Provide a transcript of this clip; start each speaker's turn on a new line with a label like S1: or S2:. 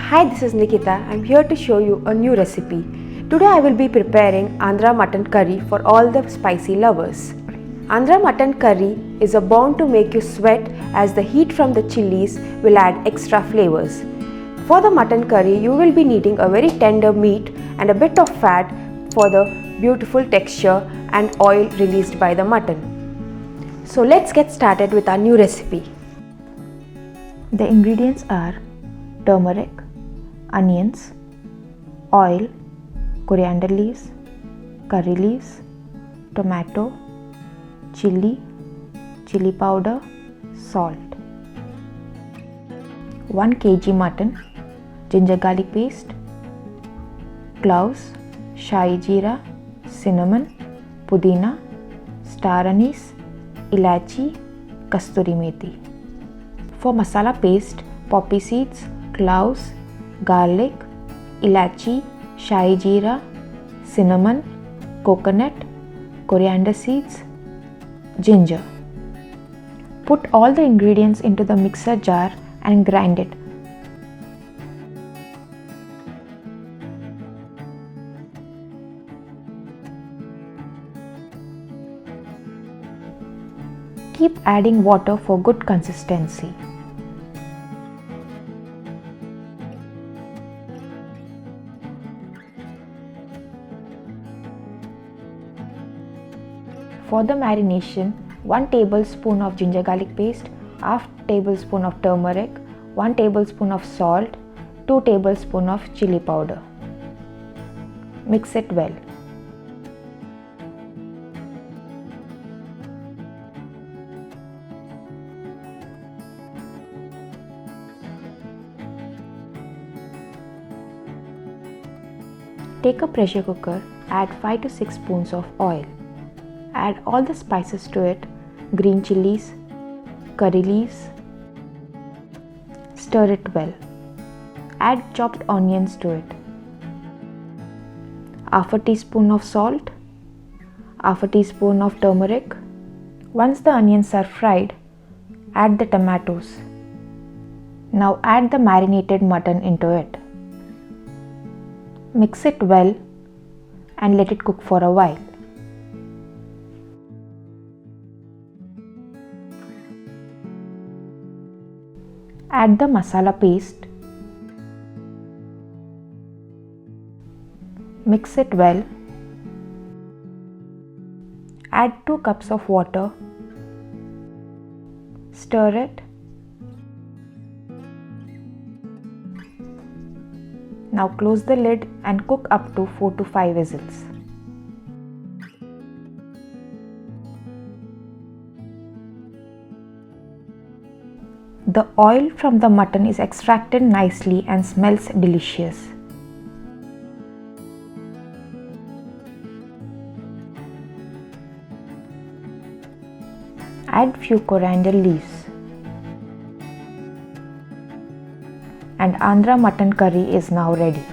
S1: Hi, this is Nikita. I'm here to show you a new recipe. Today I will be preparing Andhra Mutton Curry for all the spicy lovers. Andhra Mutton Curry is bound to make you sweat as the heat from the chilies will add extra flavors. For the mutton curry, you will be needing a very tender meat and a bit of fat for the beautiful texture and oil released by the mutton. So let's get started with our new recipe.
S2: The ingredients are turmeric, onions, oil, coriander leaves, curry leaves, tomato, chili powder, salt. 1 kg mutton, ginger garlic paste, cloves, shahi jeera, cinnamon, pudina, star anise, ilachi, kasturi methi. For masala paste, poppy seeds, cloves, garlic, ilachi, shahi jeera, cinnamon, coconut, coriander seeds, ginger. Put all the ingredients into the mixer jar and grind it. Keep adding water for good consistency. For the marination, 1 tablespoon of ginger garlic paste, half tablespoon of turmeric, 1 tablespoon of salt, 2 tablespoon of chili powder. Mix it well. Take a pressure cooker, add 5 to 6 spoons of oil. Add all the spices to it, green chilies, curry leaves. Stir it well. Add chopped onions to it. Half a teaspoon of salt, half a teaspoon of turmeric. Once the onions are fried, add the tomatoes. Now add the marinated mutton into it. Mix it well and let it cook for a while. Add the masala paste. Mix it well. Add 2 cups of water. Stir it. Now close the lid and cook up to 4 to 5 whistles. The oil from the mutton is extracted nicely and smells delicious. Add few coriander leaves. And Andhra mutton curry is now ready.